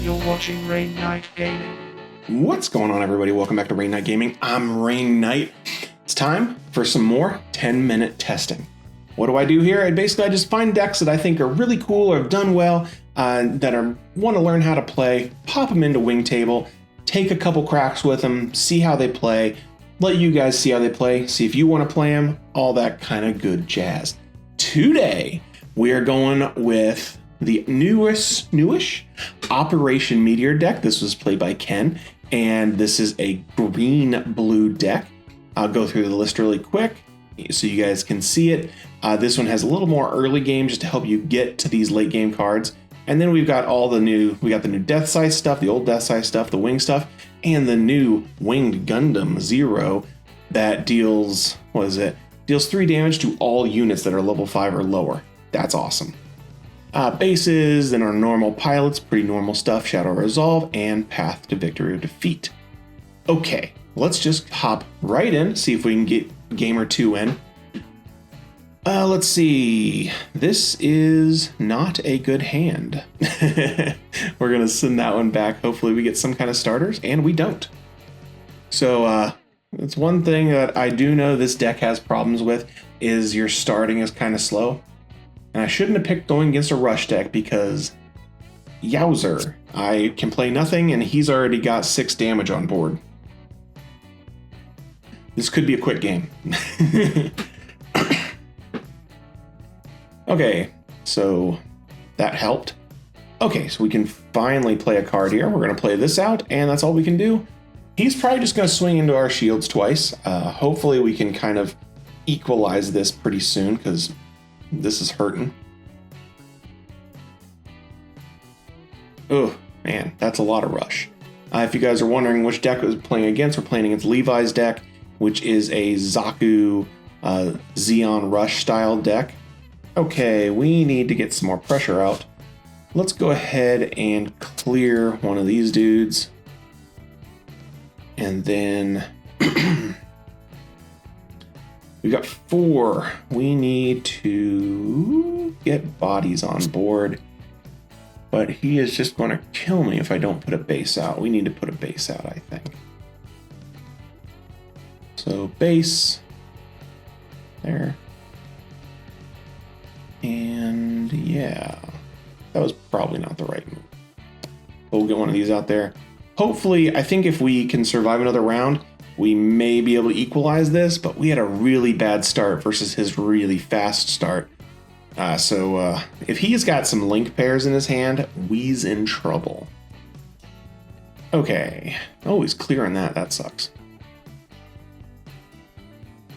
You're watching Rain Knight Gaming. What's going on, everybody? Welcome back to Rain Knight Gaming. I'm Rain Knight. It's time for some more 10-minute testing. What do I do here? I just find decks that I think are really cool or have done well, that want to learn how to play, pop them into Wingtable, take a couple cracks with them, see how they play, let you guys see how they play, see if you want to play them, all that kind of good jazz. Today, we are going with the newish Operation Meteor deck. This was played by Ken, and this is a green-blue deck. I'll go through the list really quick so you guys can see it. This one has a little more early game just to help you get to these late game cards. And then we've got the new Death Size stuff, the old Death Size stuff, the Wing stuff, and the new Winged Gundam Zero that deals 3 damage to all units that are level 5 or lower. That's awesome. Bases, then our normal pilots, pretty normal stuff, Shadow Resolve, and Path to Victory or Defeat. Okay, let's just hop right in, see if we can get a game or two in. Let's see. This is not a good hand. We're going to send that one back. Hopefully we get some kind of starters, and we don't. So, it's one thing that I do know this deck has problems with, is your starting is kind of slow. And I shouldn't have picked going against a rush deck because, yowzer, I can play nothing and he's already got 6 damage on board. This could be a quick game. Okay, so that helped. Okay, so we can finally play a card here. We're going to play this out, and that's all we can do. He's probably just going to swing into our shields twice. Hopefully we can kind of equalize this pretty soon, because this is hurting. Oh, man, that's a lot of rush. If you guys are wondering which deck I was playing against, we're playing against Levi's deck, which is a Zaku Xeon Rush style deck. Okay, we need to get some more pressure out. Let's go ahead and clear one of these dudes. And then we got 4. We need to get bodies on board. But he is just going to kill me if I don't put a base out. We need to put a base out, I think. So base. There. And yeah, that was probably not the right move. But we'll get one of these out there. Hopefully, I think if we can survive another round, we may be able to equalize this, but we had a really bad start versus his really fast start. So if he's got some link pairs in his hand, we's in trouble. Okay. Oh, he's clearing that. That sucks.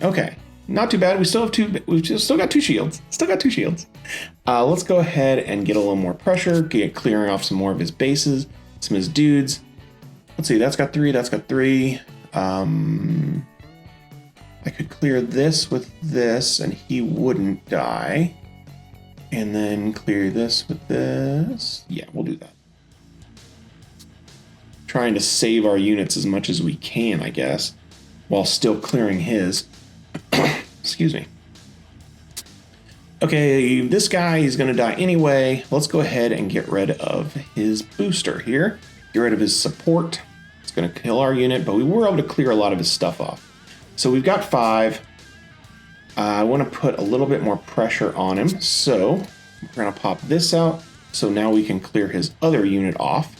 Okay. Not too bad. We still have 2. We've still got 2 shields. Still got 2 shields. Let's go ahead and get a little more pressure. Get clearing off some more of his bases, some of his dudes. Let's see. That's got 3. That's got 3. I could clear this with this, and he wouldn't die. And then clear this with this. Yeah, we'll do that. Trying to save our units as much as we can, I guess, while still clearing his. Excuse me. Okay, this guy is going to die anyway. Let's go ahead and get rid of his booster here. Get rid of his support. It's going to kill our unit, but we were able to clear a lot of his stuff off. So we've got 5. I want to put a little bit more pressure on him. So we're going to pop this out. So now we can clear his other unit off.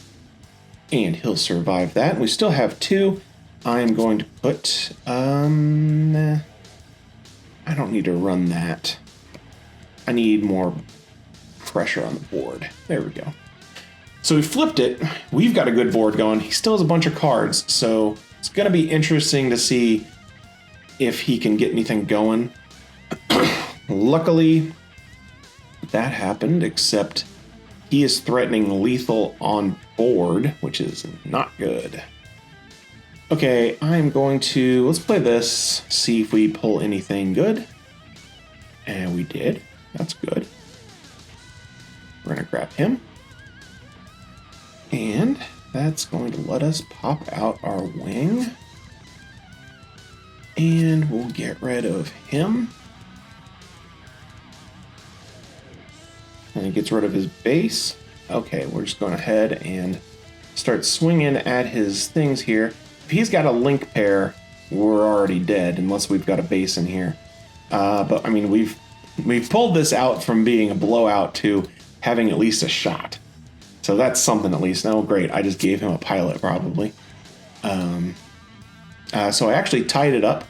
And he'll survive that. We still have 2. I'm going to put... I don't need to run that. I need more pressure on the board. There we go. So we flipped it. We've got a good board going. He still has a bunch of cards, so it's going to be interesting to see if he can get anything going. Luckily, that happened, except he is threatening lethal on board, which is not good. Okay, let's play this, see if we pull anything good. And we did. That's good. We're going to grab him. And that's going to let us pop out our wing. And we'll get rid of him. And it gets rid of his base. Okay, we're just going ahead and start swinging at his things here. If he's got a link pair, we're already dead unless we've got a base in here. But I mean, we've pulled this out from being a blowout to having at least a shot. So that's something at least. Oh, great. I just gave him a pilot probably. So I actually tied it up,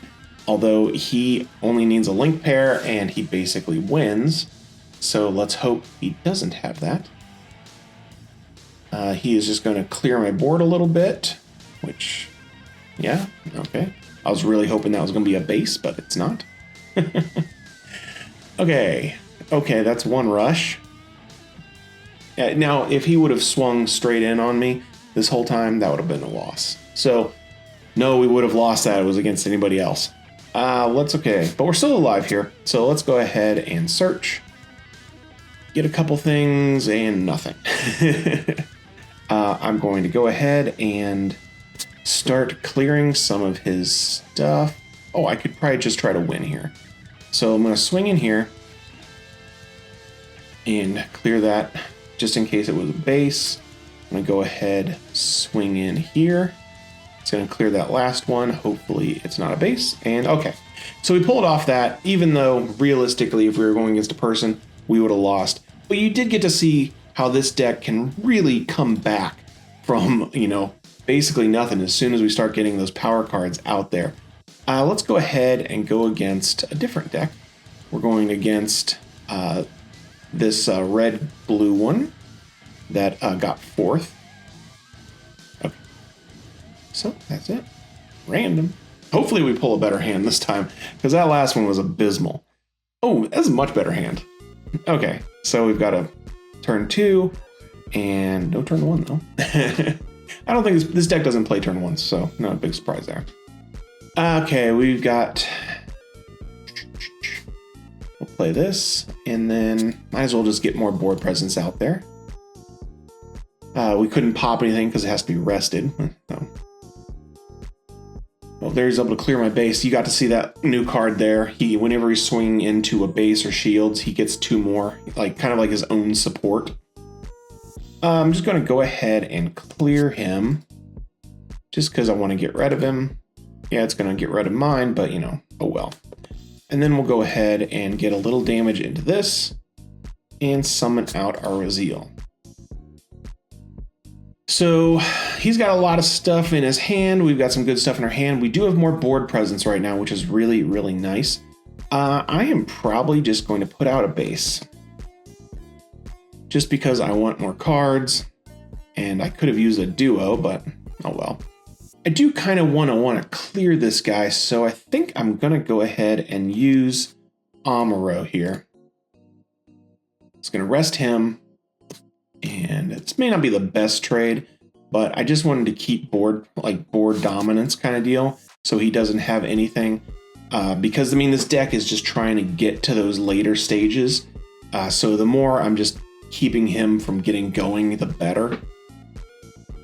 although he only needs a link pair and he basically wins. So let's hope he doesn't have that. He is just going to clear my board a little bit, which, yeah, okay. I was really hoping that was going to be a base, but it's not. Okay, that's one rush. Now, if he would have swung straight in on me this whole time, that would have been a loss. So, no, we would have lost that. It was against anybody else. Okay, but we're still alive here. So let's go ahead and search. Get a couple things and nothing. I'm going to go ahead and start clearing some of his stuff. Oh, I could probably just try to win here. So I'm going to swing in here and clear that just in case it was a base. I'm going to go ahead, swing in here. It's going to clear that last one. Hopefully it's not a base. And okay, so we pulled off that, even though realistically, if we were going against a person, we would have lost. But you did get to see how this deck can really come back from, basically nothing as soon as we start getting those power cards out there. Let's go ahead and go against a different deck. We're going against this red-blue one that got fourth. Okay, so that's it. Random. Hopefully we pull a better hand this time, because that last one was abysmal. Oh, that's a much better hand. Okay, so we've got a turn 2, and no turn 1 though. I don't think this deck doesn't play turn 1, so not a big surprise there. Okay, we've got... We'll play this, and then might as well just get more board presence out there. We couldn't pop anything because it has to be rested. So. Well, there he's able to clear my base. You got to see that new card there. Whenever he's swinging into a base or shields, he gets 2 more, kind of like his own support. I'm just going to go ahead and clear him just because I want to get rid of him. Yeah, it's going to get rid of mine, but oh well. And then we'll go ahead and get a little damage into this and summon out our Raziel. So he's got a lot of stuff in his hand. We've got some good stuff in our hand. We do have more board presence right now, which is really, really nice. I am probably just going to put out a base. Just because I want more cards. And I could have used a duo, but oh well. I do kind of want to clear this guy, so I think I'm going to go ahead and use Amuro here. It's going to rest him. And this may not be the best trade, but I just wanted to keep board dominance kind of deal, so he doesn't have anything. Because this deck is just trying to get to those later stages. So the more I'm just keeping him from getting going, the better.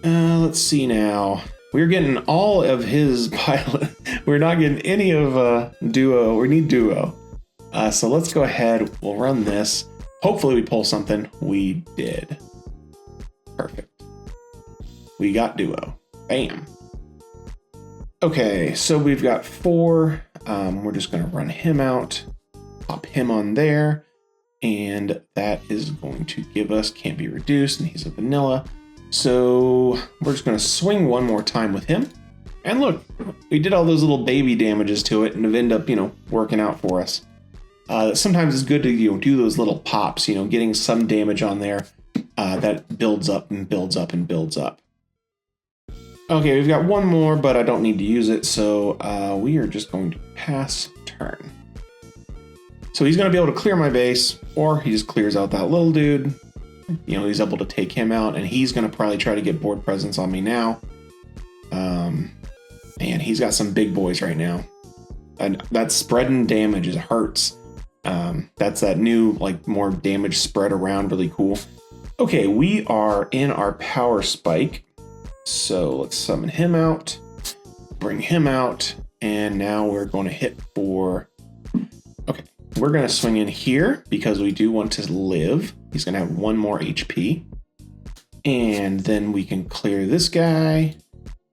Let's see now. We're getting all of his pilot. We're not getting any of duo. We need duo. So let's go ahead. We'll run this. Hopefully we pull something. We did. Perfect. We got duo. Bam. Okay, so we've got 4. We're just going to run him out. Pop him on there. And that is going to give us can't be reduced. And he's a vanilla. So we're just going to swing one more time with him. And look, we did all those little baby damages to it and have ended up, working out for us. Sometimes it's good to do those little pops, getting some damage on there that builds up and builds up and builds up. Okay, we've got one more, but I don't need to use it, so we are just going to pass turn. So he's going to be able to clear my base, or he just clears out that little dude. He's able to take him out, and he's going to probably try to get board presence on me now. And he's got some big boys right now. And that spreading damage hurts. That's that new, more damage spread around, really cool. Okay, we are in our power spike. So let's summon him out, bring him out, and now we're going to hit for... Okay, we're going to swing in here because we do want to live. He's going to have 1 more HP. And then we can clear this guy.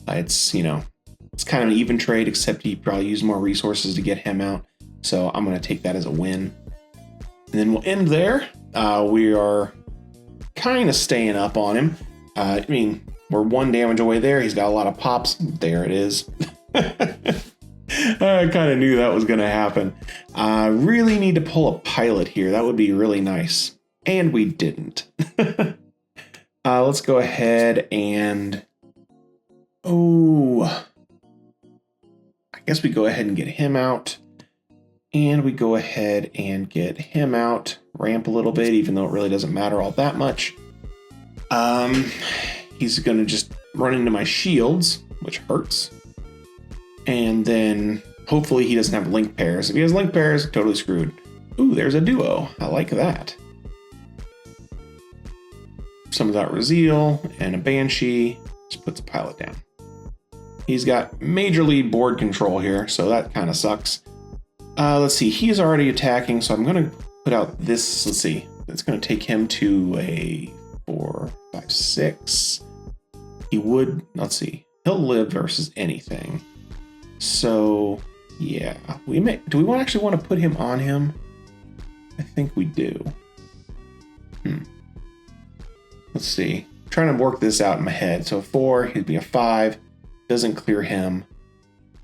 It's kind of an even trade, except he probably used more resources to get him out. So I'm going to take that as a win. And then we'll end there. We are kind of staying up on him. I mean, we're 1 damage away there. He's got a lot of pops. There it is. I kind of knew that was going to happen. Really need to pull a pilot here. That would be really nice. And we didn't. Let's go ahead and... Oh, I guess we go ahead and get him out. And we go ahead and get him out. Ramp a little bit, even though it really doesn't matter all that much. He's going to just run into my shields, which hurts. And then hopefully he doesn't have link pairs. If he has link pairs, totally screwed. Ooh, there's a duo. I like that. Some of that Raziel and a Banshee. Just puts a pilot down. He's got majorly board control here, so that kind of sucks. Let's see. He's already attacking, so I'm going to put out this. Let's see. It's going to take him to a 4, 5, 6. He would, let's see. He'll live versus anything. So, yeah. Do we actually want to put him on him? I think we do. Let's see. I'm trying to work this out in my head. So 4, he'd be a 5. Doesn't clear him.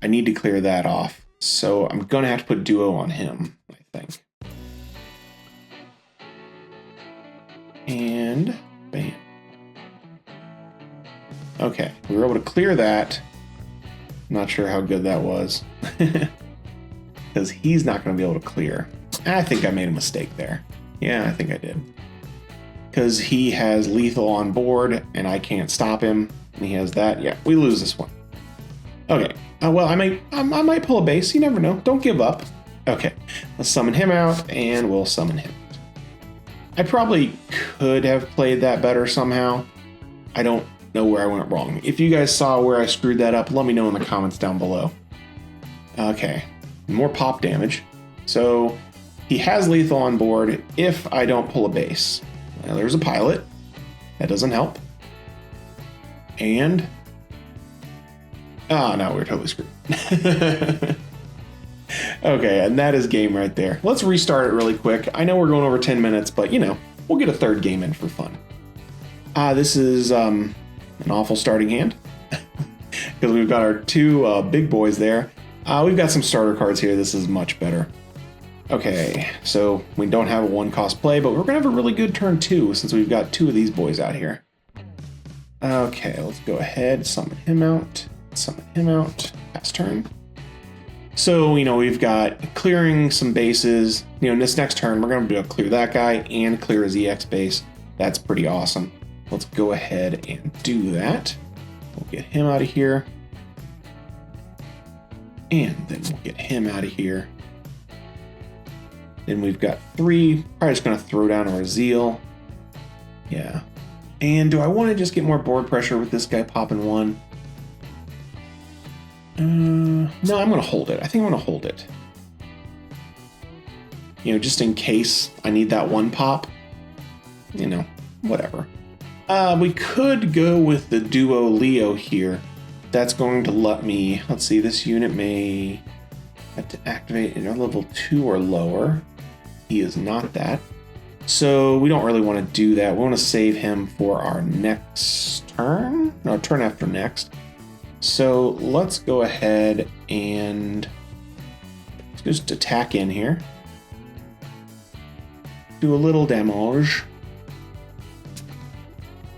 I need to clear that off. So I'm going to have to put duo on him, I think. And bam. Okay, we were able to clear that. Not sure how good that was. Because he's not going to be able to clear. I think I made a mistake there. Yeah, I think I did. Because he has lethal on board, and I can't stop him. And he has that. Yeah, we lose this one. Okay. Well, I might pull a base. You never know. Don't give up. Okay. Let's summon him out, and we'll summon him out. I probably could have played that better somehow. I don't know where I went wrong. If you guys saw where I screwed that up, let me know in the comments down below. Okay. More pop damage. So he has lethal on board if I don't pull a base. Now, there's a pilot. That doesn't help. And... oh, no, we're totally screwed. Okay, and that is game right there. Let's restart it really quick. I know we're going over 10 minutes, but, we'll get a third game in for fun. This is an awful starting hand. Because we've got our 2 big boys there. We've got some starter cards here. This is much better. Okay, so we don't have a 1-cost play, but we're going to have a really good turn 2 since we've got 2 of these boys out here. Okay, let's go ahead, summon him out, pass turn. So, we've got clearing some bases. This next turn, we're going to be able to clear that guy and clear his EX base. That's pretty awesome. Let's go ahead and do that. We'll get him out of here. And then we'll get him out of here. Then we've got 3. Probably just going to throw down a Raziel. Yeah. And do I want to just get more board pressure with this guy popping 1? No, I'm going to hold it. I think I'm going to hold it. Just in case I need that 1 pop. Whatever. We could go with the duo Leo here. That's going to let me... let's see, this unit may have to activate in level 2 or lower. He is not that. So we don't really want to do that. We want to save him for our next turn. No, turn after next. So let's go ahead and just attack in here. Do a little damage.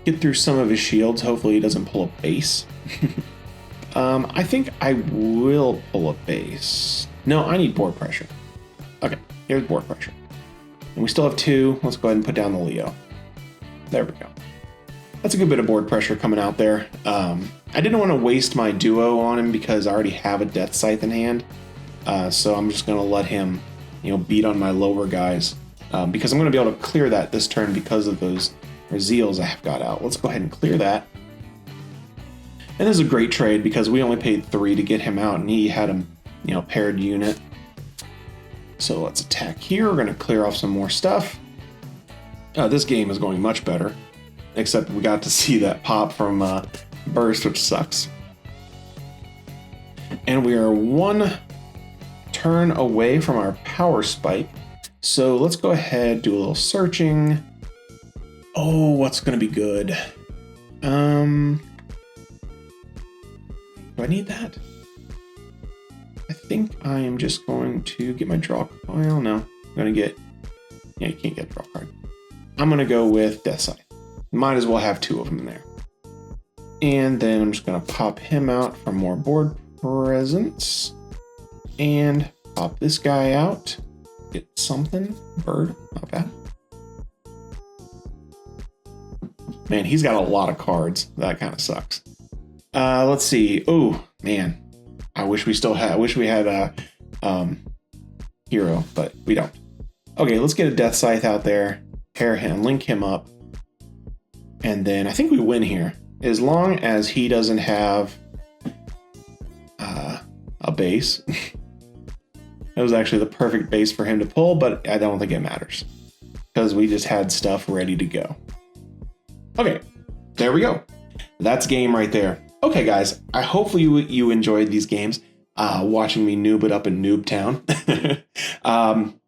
Get through some of his shields. Hopefully he doesn't pull a base. I think I will pull a base. No, I need board pressure. Okay, here's board pressure. And we still have 2. Let's go ahead and put down the Leo. There we go. That's a good bit of board pressure coming out there. I didn't want to waste my duo on him because I already have a Death Scythe in hand. So I'm just going to let him, beat on my lower guys. Because I'm going to be able to clear that this turn because of those Raziels I have got out. Let's go ahead and clear that. And this is a great trade because we only paid 3 to get him out and he had a paired unit. So let's attack here. We're going to clear off some more stuff. This game is going much better. except we got to see that pop from Burst, which sucks. And we are one turn away from our power spike. So let's go ahead, do a little searching. Oh, what's going to be good? Do I need that? I think I am just going to get my draw. Well, no. I'm going to get... Yeah, you can't get a draw card. I'm going to go with Death Scythe. Might as well have 2 of them in there. And then I'm just going to pop him out for more board presence. And pop this guy out. Get something. Bird. Not bad. Man, he's got a lot of cards. That kind of sucks. Let's see. Oh, man. I wish we had a hero, but we don't. Okay, let's get a Death Scythe out there. Pair him, link him up. And then I think we win here. As long as he doesn't have a base. That was actually the perfect base for him to pull, but I don't think it matters. Because we just had stuff ready to go. Okay, there we go. That's game right there. Okay, guys, hopefully you enjoyed these games, watching me noob it up in Noob Town.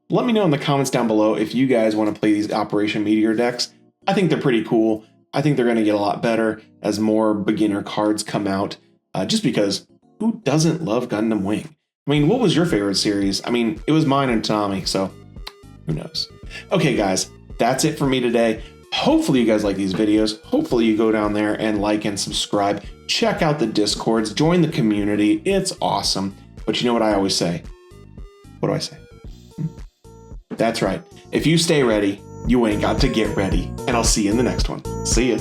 Let me know in the comments down below if you guys want to play these Operation Meteor decks. I think they're pretty cool. I think they're going to get a lot better as more beginner cards come out, just because who doesn't love Gundam Wing? I mean, what was your favorite series? I mean, it was mine and Tommy, so who knows? Okay, guys, that's it for me today. Hopefully you guys like these videos. Hopefully you go down there and like and subscribe. Check out the Discords. Join the community. It's awesome. But you know what I always say? What do I say? That's right. If you stay ready, you ain't got to get ready. And I'll see you in the next one. See ya.